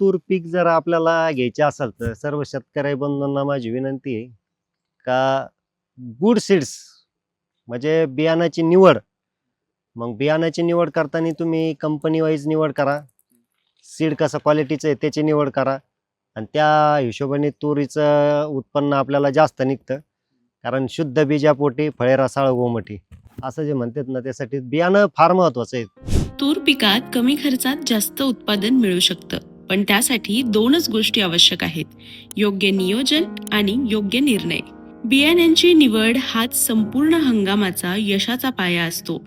तूर पीक जर आपल्याला घ्यायचे असेल तर सर्व शेतकरी बंधूंना माझी विनंती आहे का गुड सीड्स म्हणजे बियाणाची निवड. मग बियाणाची निवड करताना तुम्ही कंपनी वाईज निवड करा. सीड कसं क्वालिटीचं आहे त्याची निवड करा आणि त्या हिशोबाने तुरीचं उत्पन्न आपल्याला जास्त निघतं. कारण शुद्ध बीजापोटी फळे रसाळ गोमटी असं जे म्हणतात ना, त्यासाठी बियाणं फार महत्वाचं आहे. तूर पिकात कमी खर्चात जास्त उत्पादन मिळू शकतं, पण त्यासाठी दोनच गोष्टी आवश्यक आहेत: योग्य नियोजन आणि योग्य निर्णय. बियाण्यांची निवड हाच संपूर्ण हंगामाचा यशाचा पाया असतो.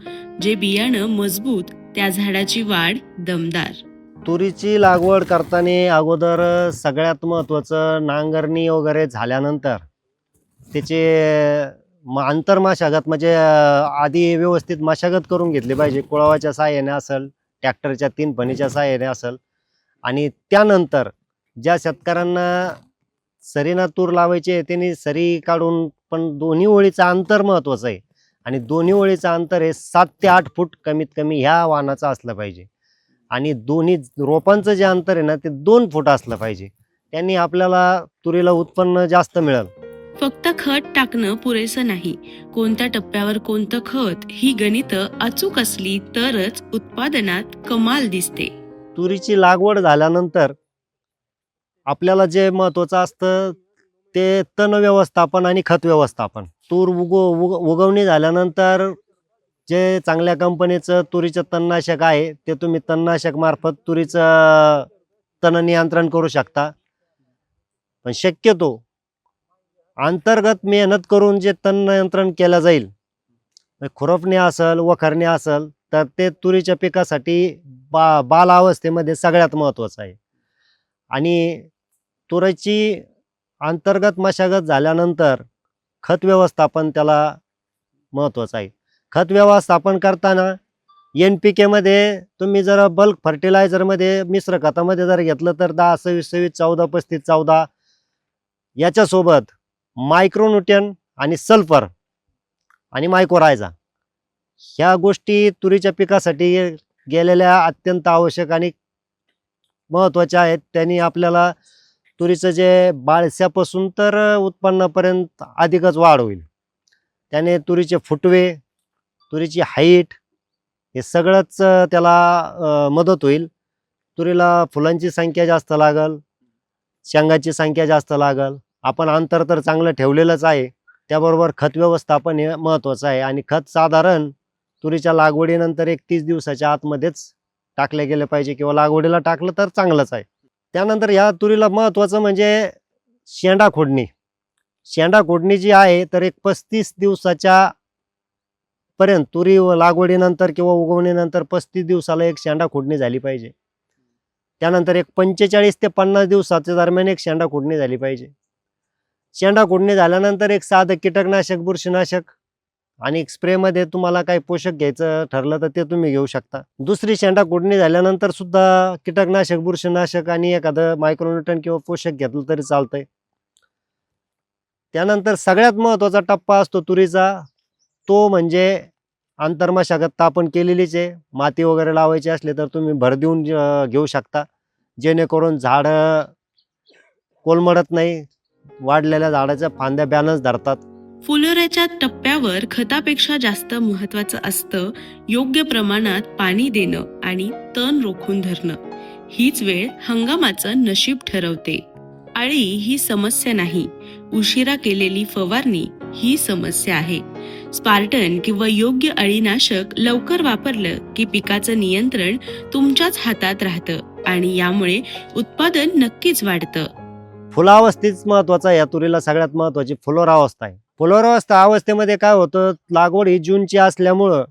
जे बियाणं मजबूत, त्या झाडाची वाढ दमदार. तुरीची लागवड करताना अगोदर सगळ्यात महत्वाचं नांगरणी वगैरे झाल्यानंतर त्याचे आंतर मशागत म्हणजे आधी व्यवस्थित मशागत करून घेतली पाहिजे. कुळावाच्या साहाय्याने असेल, ट्रॅक्टरच्या 3 फणीच्या साहाय्याने असेल. आणि त्यानंतर ज्या शेतकऱ्यांना सरीना तूर लावायची त्यांनी सरी काढून, पण दोन्ही ओळीचं अंतर महत्वाचं आहे. आणि दोन्ही ओळीचं अंतर हे 7 ते 8 फूट कमीत कमी ह्या वाणाचं असलं पाहिजे. आणि दोन्ही रोपांचं जे अंतर आहे ना ते 2 फूट असलं पाहिजे. त्यांनी आपल्याला तुरीला उत्पन्न जास्त मिळेल. फक्त खत टाकणं पुरेसं नाही. कोणत्या टप्प्यावर कोणतं खत, ही गणितं अचूक असली तरच उत्पादनात कमाल दिसते. तुरीची लागवड झाल्यानंतर आपल्याला जे महत्वाचं असतं ते तण व्यवस्थापन आणि खत व्यवस्थापन. तूर उगवणी झाल्यानंतर जे चांगल्या कंपनीचं तुरीचं तणनाशक आहे ते तुम्ही तणनाशक मार्फत तुरीचं तण नियंत्रण करू शकता. पण शक्यतो अंतर्गत मेहनत करून जे तण नियंत्रण केलं जाईल, खुरपणी असेल, वखरणी असेल, तर ते तुरीच्या पिकासाठी बाल अवस्थेमध्ये सगळ्यात महत्वाचं आहे. आणि तुरीची अंतर्गत मशागत झाल्यानंतर खत व्यवस्थापन त्याला महत्वाचं आहे. खत व्यवस्थापन करताना NPK मध्ये तुम्ही जर बल्क फर्टिलायझरमध्ये मिश्र खतामध्ये जर घेतलं तर 10-26-26, 14-35-14 याच्यासोबत मायक्रोन्यूट्रन आणि सल्फर आणि मायक्रोरायझा ह्या गोष्टी तुरीच्या पिकासाठी गेलेल्या अत्यंत आवश्यक आणि महत्वाच्या आहेत. त्यांनी आपल्याला तुरीचं जे बाळशापासून तर उत्पन्नापर्यंत अधिकच वाढ होईल. त्याने तुरीचे फुटवे, तुरीची हाईट हे सगळंच त्याला मदत होईल. तुरीला फुलांची संख्या जास्त लागल, शेंगाची संख्या जास्त लागल. आपण अंतर तर चांगलं ठेवलेलंच आहे. त्याबरोबर खत व्यवस्थापन हे महत्वाचं आहे. आणि खत साधारण तुरीच्या लागवडीनंतर 31 दिवसाच्या आतमध्येच टाकले गेले पाहिजे किंवा लागवडीला टाकलं तर चांगलंच आहे. त्यानंतर या तुरीला महत्वाचं म्हणजे शेंडा खोडणी. शेंडा खोडणी जी आहे तर एक 35 दिवसाच्या पर्यंत तुरी लागवडीनंतर किंवा उगवणीनंतर 35 दिवसाला एक शेंडा खोडणी झाली पाहिजे. त्यानंतर एक 45 ते 50 दिवसाच्या दरम्यान एक शेंडा खोडणी झाली पाहिजे. शेंडा खोडणी झाल्यानंतर एक साधं कीटकनाशक, बुरशीनाशक आणि एक स्प्रेमध्ये तुम्हाला काही पोषक घ्यायचं ठरलं तर ते तुम्ही घेऊ शकता. दुसरी शेंडा खोडणी झाल्यानंतर सुद्धा कीटकनाशक, बुरशीनाशक आणि एखादं मायक्रोन्यूट्रन किंवा पोषक घेतलं तरी चालतंय. त्यानंतर सगळ्यात महत्वाचा टप्पा असतो तुरीचा, तो म्हणजे आंतरमशागत तर आपण केलेलीच आहे. माती वगैरे लावायची असले तर तुम्ही भर देऊन घेऊ शकता, जेणेकरून झाड कोलमडत नाही, वाढलेल्या झाडाच्या फांद्या बॅलन्स धरतात. फुलोऱ्याच्या टप्प्यावर खतापेक्षा जास्त महत्वाचं असतं योग्य प्रमाणात पाणी देणं आणि तण रोखून धरणं. हीच वेळ हंगामाचं नशीब ठरवते. अळी ही समस्या नाही, उशिरा केलेली फवारणी ही समस्या आहे. स्पार्टन किंवा योग्य अळीनाशक लवकर वापरलं की पिकाचं नियंत्रण तुमच्याच हातात राहतं आणि यामुळे उत्पादन नक्कीच वाढतं. फुलावस्थेच महत्वाचा आहे. या तुरीला सगळ्यात महत्वाची फुलोरावस्था आहे. फुलोरावस्था अवस्थेमध्ये काय होतं, लागवड ही जूनची असल्यामुळं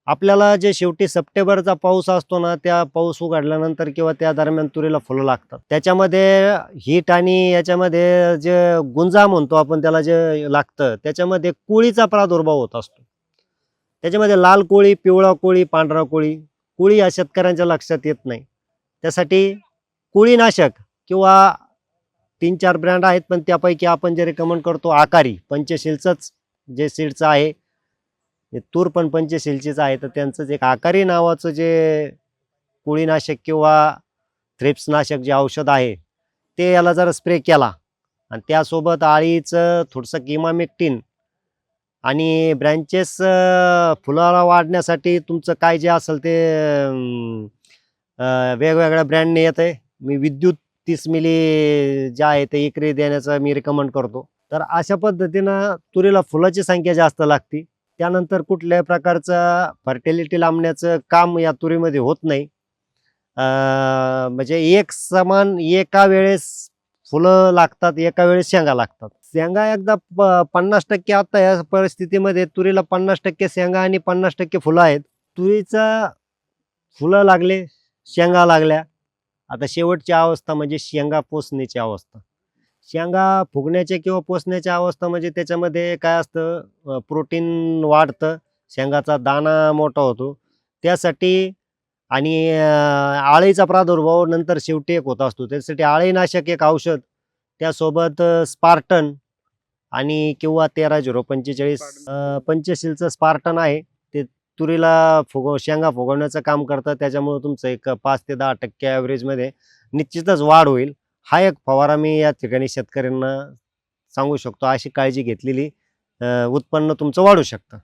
आपल्याला जे शेवटी सप्टेंबरचा पाऊस असतो ना, त्या पाऊस उघडल्यानंतर किंवा त्या दरम्यान तुरीला फुलं लागतात. त्याच्यामध्ये हीट आणि याच्यामध्ये जे गुंजा म्हणतो आपण त्याला जे लागतं, त्याच्यामध्ये कोळीचा प्रादुर्भाव होत असतो. त्याच्यामध्ये लाल कोळी, पिवळा कोळी, पांढरा कोळी. कोळी या शेतकऱ्यांच्या लक्षात येत नाही. त्यासाठी कोळीनाशक किंवा 3-4 ब्रँड आहेत, पण त्यापैकी आपण जे रेकमेंड करतो आकारी पंचशीलचंच जे सीडचं आहे, तूर पण पंचशीलचीच आहे, तर त्यांचं एक आकारी नावाचं जे कोळीनाशक किंवा थ्रिप्सनाशक जे औषध आहे ते याला जर स्प्रे केला आणि त्यासोबत अळीचं थोडंसं किमामेक्टिन आणि ब्रँचेस फुलाला वाढण्यासाठी तुमचं काय जे असेल ते वेगवेगळ्या ब्रँडने येत आहे. मी विद्युत 30 मिली जे आहे ते एकरी देण्याचं मी रिकमेंड करतो. तर अशा पद्धतीनं तुरीला फुलाची संख्या जास्त लागते. त्यानंतर कुठल्याही प्रकारचं फर्टिलिटी लांबण्याचं काम या तुरीमध्ये होत नाही. म्हणजे एक समान एका वेळेस फुलं लागतात, एका वेळेस शेंगा लागतात. शेंगा एकदा 50% आता या परिस्थितीमध्ये तुरीला 50% शेंगा आणि 50% फुलं आहेत. तुरीचा फुलं लागले, शेंगा लागल्या. आता शेवटची अवस्था म्हणजे शेंगा पोसण्याची अवस्था. शेंगा फुगण्याच्या किंवा पोसण्याच्या अवस्था म्हणजे त्याच्यामध्ये काय असतं, प्रोटीन वाढतं, शेंगाचा दाणा मोठा होतो. त्यासाठी आणि अळीचा प्रादुर्भाव नंतर शेवटी एक होत असतो. त्यासाठी अळीनाशक एक औषध, त्यासोबत स्पार्टन आणि किंवा 13-0-45 पंचशीलचं स्पार्टन आहे. ते तुरीला शेंगा फुगवण्याचं काम करतं. त्याच्यामुळं तुमचं एक 5 ते 10% ॲव्हरेजमध्ये निश्चितच वाढ होईल. हा एक फवारा मी या ठिकाणी शेतकऱ्यांना सांगू शकतो. अशी काळजी घेतलेली उत्पन्न तुमचं वाढू शकतं.